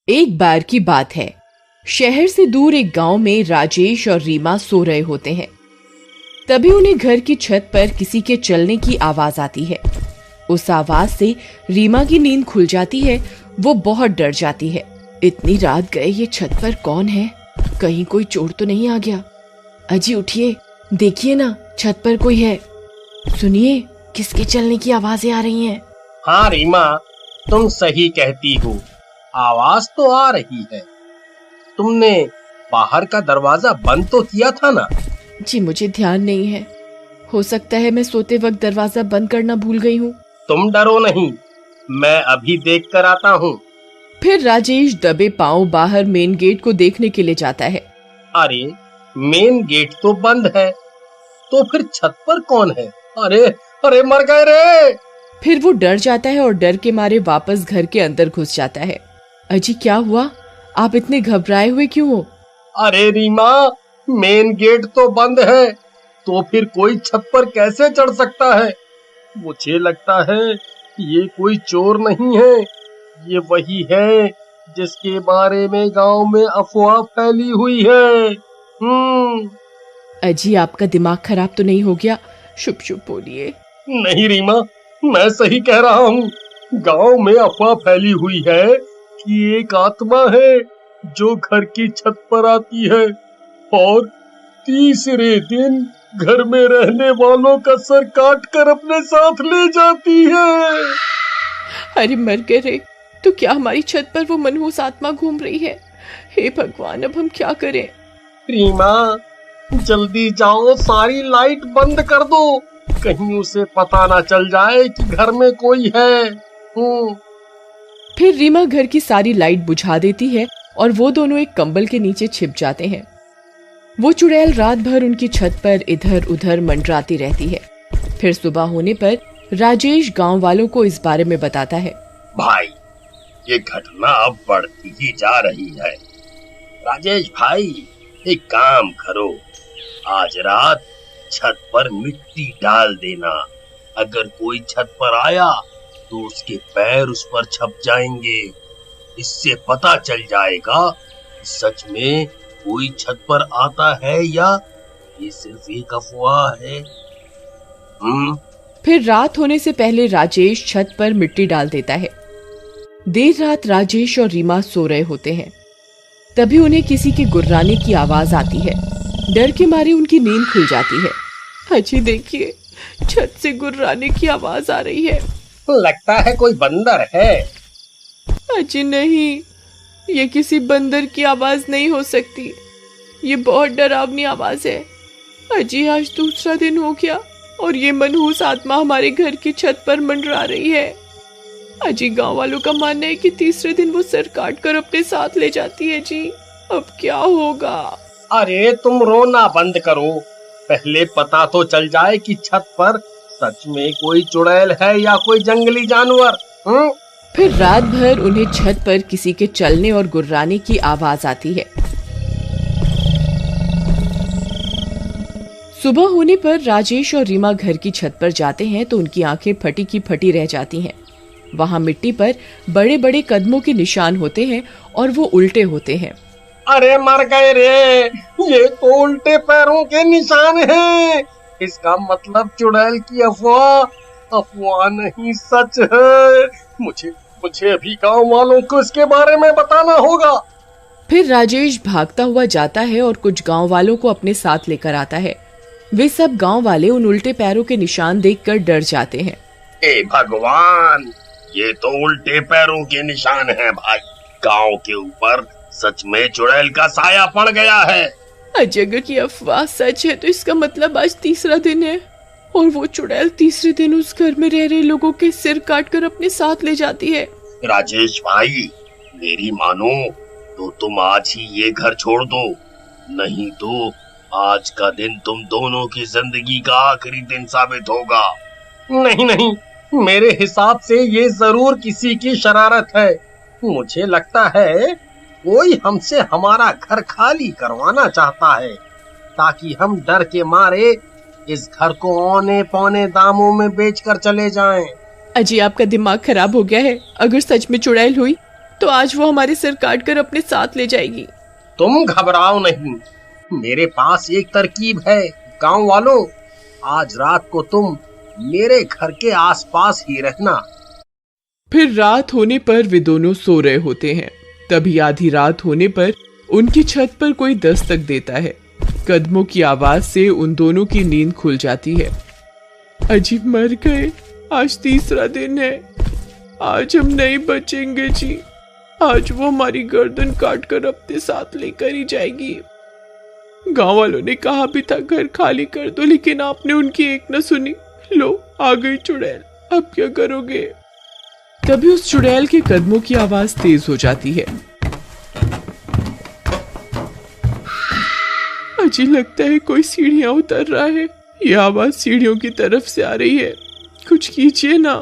एक बार की बात है, शहर से दूर एक गांव में राजेश और रीमा सो रहे होते हैं। तभी उन्हें घर की छत पर किसी के चलने की आवाज आती है। उस आवाज से रीमा की नींद खुल जाती है। वो बहुत डर जाती है। इतनी रात गए, ये छत पर कौन है? कहीं कोई चोर तो नहीं आ गया? अजी उठिए, देखिए ना, छत पर कोई है। सुनिए, किसके चलने की आवाजें आ रही हैं। हाँ रीमा, तुम सही कहती हो, आवाज तो आ रही है। तुमने बाहर का दरवाजा बंद तो किया था ना? जी मुझे ध्यान नहीं है। हो सकता है मैं सोते वक्त दरवाजा बंद करना भूल गई हूँ। तुम डरो नहीं, मैं अभी देख कर आता हूँ। फिर राजेश दबे पांव बाहर मेन गेट को देखने के लिए जाता है। अरे, मेन गेट तो बंद है, तो फिर छत पर कौन है? अरे अरे, मर गए रे! फिर वो डर जाता है और डर के मारे वापस घर के अंदर घुस जाता है। अजी क्या हुआ? आप इतने घबराए हुए क्यों हो? अरे रीमा, मेन गेट तो बंद है, तो फिर कोई छत पर कैसे चढ़ सकता है? मुझे लगता है ये कोई चोर नहीं है, ये वही है जिसके बारे में गांव में अफवाह फैली हुई है। अजी आपका दिमाग खराब तो नहीं हो गया? शुभ शुभ बोलिए। नहीं रीमा, मैं सही कह रहा हूँ। गांव में अफवाह फैली हुई है कि एक आत्मा है जो घर की छत पर आती है और तीसरे दिन घर में रहने वालों का सर काट कर अपने साथ ले जाती है। अरे मर गए रे! तो क्या हमारी छत पर वो मनहूस आत्मा घूम रही है? हे भगवान, अब हम क्या करें? रीमा, जल्दी जाओ, सारी लाइट बंद कर दो, कहीं उसे पता ना चल जाए कि घर में कोई है। फिर रीमा घर की सारी लाइट बुझा देती है और वो दोनों एक कंबल के नीचे छिप जाते हैं। वो चुड़ैल रात भर उनकी छत पर इधर उधर मंडराती रहती है। फिर सुबह होने पर राजेश गांव वालों को इस बारे में बताता है। भाई, ये घटना अब बढ़ती ही जा रही है। राजेश भाई, एक काम करो, आज रात छत पर मिट्टी डाल देना। अगर कोई छत पर आया तो उसके पैर उस पर छप जाएंगे। इससे पता चल जाएगा सच में कोई छत पर आता है या ये सिर्फ एक अफवाह है। फिर रात होने से पहले राजेश छत पर मिट्टी डाल देता है। देर रात राजेश और रीमा सो रहे होते हैं। तभी उन्हें किसी के गुर्राने की आवाज आती है। डर के मारे उनकी नींद खुल जाती है। अजी देखिए, छत से गुर्राने की आवाज आ रही है। लगता है कोई बंदर है। अजी नहीं, ये किसी बंदर की आवाज नहीं हो सकती। ये बहुत डरावनी आवाज है। अजी आज दूसरा दिन हो गया और ये मनहूस आत्मा हमारे घर की छत पर मंडरा रही है। अजी गांव वालों का मानना है कि तीसरे दिन वो सर काट कर अपने साथ ले जाती है। जी अब क्या होगा? अरे तुम रोना बंद करो, पहले पता तो चल जाए कि छत पर सच में कोई चुड़ैल है या कोई जंगली जानवर। फिर रात भर उन्हें छत पर किसी के चलने और गुर्राने की आवाज आती है। सुबह होने पर राजेश और रीमा घर की छत पर जाते हैं तो उनकी आंखें फटी की फटी रह जाती हैं। वहां मिट्टी पर बड़े बड़े कदमों के निशान होते हैं और वो उल्टे होते हैं। अरे मर गए रे, ये तो उल्टे पैरों के निशान हैं। इसका मतलब चुड़ैल की अफवाह नहीं, सच है। मुझे अभी गांव वालों को इसके बारे में बताना होगा। फिर राजेश भागता हुआ जाता है और कुछ गांव वालों को अपने साथ लेकर आता है। वे सब गांव वाले उन उल्टे पैरों के निशान देखकर डर जाते हैं। हे भगवान, ये तो उल्टे पैरों के निशान हैं भाई। गांव के ऊपर सच में चुड़ैल का साया पड़ गया है। अगर की अफवाह सच है तो इसका मतलब आज तीसरा दिन है और वो चुड़ैल तीसरे दिन उस घर में रह रहे लोगों के सिर काटकर अपने साथ ले जाती है। राजेश भाई, मेरी मानो तो तुम आज ही ये घर छोड़ दो, नहीं तो आज का दिन तुम दोनों की जिंदगी का आखिरी दिन साबित होगा। नहीं, मेरे हिसाब से ये जरूर किसी की शरारत है। मुझे लगता है कोई हमसे हमारा घर खाली करवाना चाहता है ताकि हम डर के मारे इस घर को औने पौने दामों में बेचकर चले जाएं। अजी आपका दिमाग खराब हो गया है। अगर सच में चुड़ैल हुई तो आज वो हमारे सर काट कर अपने साथ ले जाएगी। तुम घबराओ नहीं, मेरे पास एक तरकीब है। गांव वालों, आज रात को तुम मेरे घर के आसपास ही रहना। फिर रात होने पर वे दोनों सो रहे होते हैं। तभी आधी रात होने पर उनकी छत पर कोई दस्तक देता है। कदमों की आवाज से उन दोनों की नींद खुल जाती है। अजी मर गए, आज तीसरा दिन है, आज हम नहीं बचेंगे जी। आज वो हमारी गर्दन काट कर अपने साथ लेकर ही जाएगी। गांव वालों ने कहा भी था घर खाली कर दो, लेकिन आपने उनकी एक न सुनी। लो आ गई चुड़ैल, अब क्या करोगे? तभी उस चुड़ैल के कदमों की आवाज तेज हो जाती है। अजी लगता है कोई सीढ़ियां उतर रहा है। ये आवाज सीढ़ियों की तरफ से आ रही है। कुछ कीजिए ना,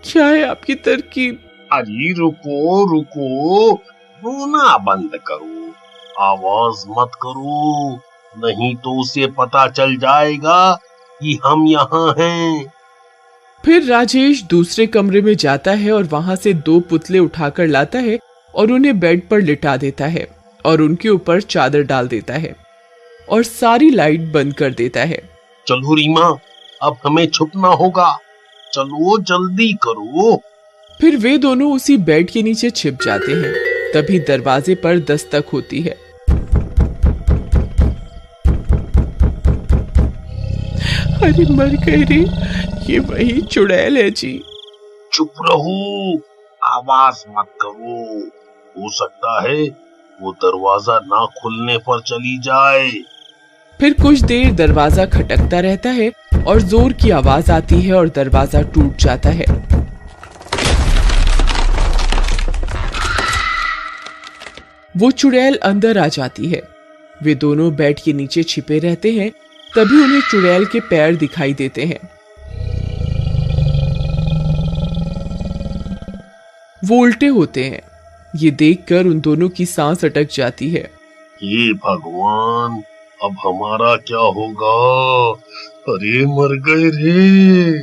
क्या है आपकी तरकीब? अजी रुको रुको, रोना बंद करो, आवाज मत करो, नहीं तो उसे पता चल जाएगा कि हम यहाँ हैं। फिर राजेश दूसरे कमरे में जाता है और वहां से 2 पुतले उठाकर लाता है और उन्हें बेड पर लिटा देता है और उनके ऊपर चादर डाल देता है और सारी लाइट बंद कर देता है। चलो रीमा, अब हमें छुपना होगा, चलो जल्दी करो। फिर वे दोनों उसी बेड के नीचे छिप जाते हैं। तभी दरवाजे पर दस्तक होती है। अरे मर गए रे, ये वही चुड़ैल है जी। चुप रहो, आवाज मत करो, हो सकता है वो दरवाजा ना खुलने पर चली जाए। फिर कुछ देर दरवाजा खटकता रहता है और जोर की आवाज आती है और दरवाजा टूट जाता है। वो चुड़ैल अंदर आ जाती है। वे दोनों बेड के नीचे छिपे रहते हैं। तभी उन्हें चुड़ैल के पैर दिखाई देते हैं। वो उल्टे होते हैं। ये देखकर उन दोनों की सांस अटक जाती है। हे भगवान, अब हमारा क्या होगा? अरे मर गए रे।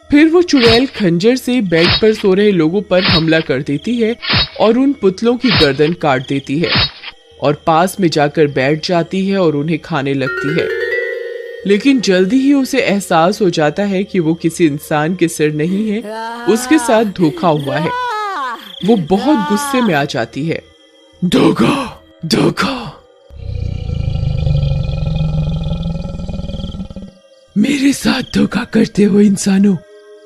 फिर वो चुड़ैल खंजर से बेड पर सो रहे लोगों पर हमला कर देती है और उन पुतलों की गर्दन काट देती है और पास में जाकर बैठ जाती है और उन्हें खाने लगती है। लेकिन जल्दी ही उसे एहसास हो जाता है कि वो किसी इंसान के सिर नहीं है, उसके साथ धोखा हुआ है। वो बहुत गुस्से में आ जाती है। धोखा, धोखा, मेरे साथ धोखा करते हो इंसानों,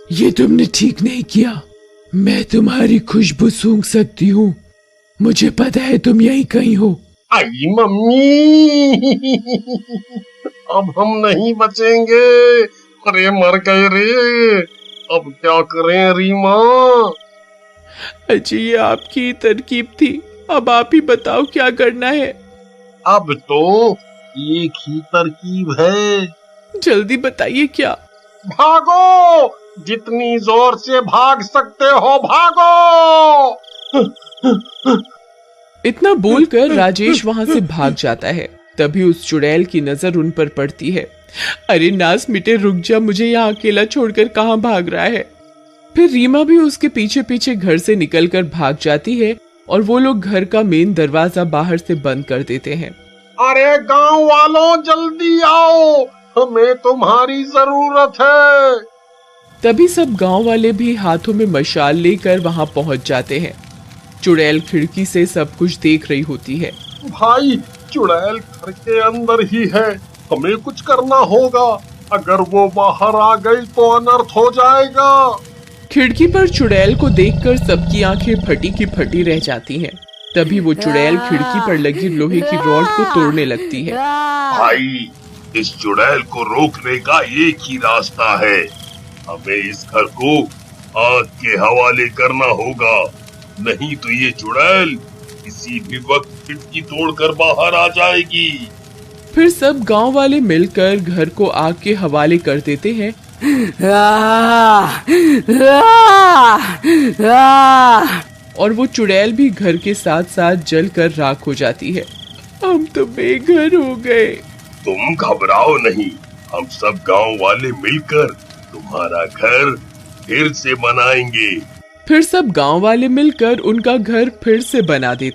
ये तुमने ठीक नहीं किया। मैं तुम्हारी खुशबू सूंघ सकती हूँ, मुझे पता है तुम यहीं कहीं हो। आई मम्मी, अब हम नहीं बचेंगे। अरे मर गए रे, अब क्या करें रीमा? अजी ये आपकी तरकीब थी, अब आप ही बताओ क्या करना है। अब तो एक ही तरकीब है। जल्दी बताइए क्या। भागो, जितनी जोर से भाग सकते हो भागो। इतना बोलकर राजेश वहां से भाग जाता है। तभी उस चुड़ैल की नजर उन पर पड़ती है। अरे नास मिटे, रुक जा, मुझे यहाँ अकेला छोड़कर कहाँ भाग रहा है। फिर रीमा भी उसके पीछे पीछे घर से निकलकर भाग जाती है और वो लोग घर का मेन दरवाजा बाहर से बंद कर देते हैं। अरे गांव वालों, जल्दी आओ, हमें तुम्हारी जरूरत है। तभी सब गांव वाले भी हाथों में मशाल लेकर वहां पहुंच जाते हैं। चुड़ैल खिड़की से सब कुछ देख रही होती है। भाई, चुड़ैल घर के अंदर ही है, हमें कुछ करना होगा। अगर वो बाहर आ गई तो अनर्थ हो जाएगा। खिड़की पर चुड़ैल को देखकर सबकी आंखें फटी की फटी रह जाती हैं। तभी वो चुड़ैल खिड़की पर लगी लोहे की रॉड को तोड़ने लगती है। भाई, इस चुड़ैल को रोकने का एक ही रास्ता है, हमें इस घर को आग के हवाले करना होगा, नहीं तो ये चुड़ैल किसी भी वक्त खिड़की तोड़कर बाहर आ जाएगी। फिर सब गांव वाले मिलकर घर को आग के हवाले कर देते हैं। और वो चुड़ैल भी घर के साथ साथ जलकर राख हो जाती है। हम तो बेघर हो गए। तुम घबराओ नहीं, हम सब गांव वाले मिलकर तुम्हारा घर फिर से बनाएंगे। फिर सब गांव वाले मिलकर उनका घर फिर से बना देते।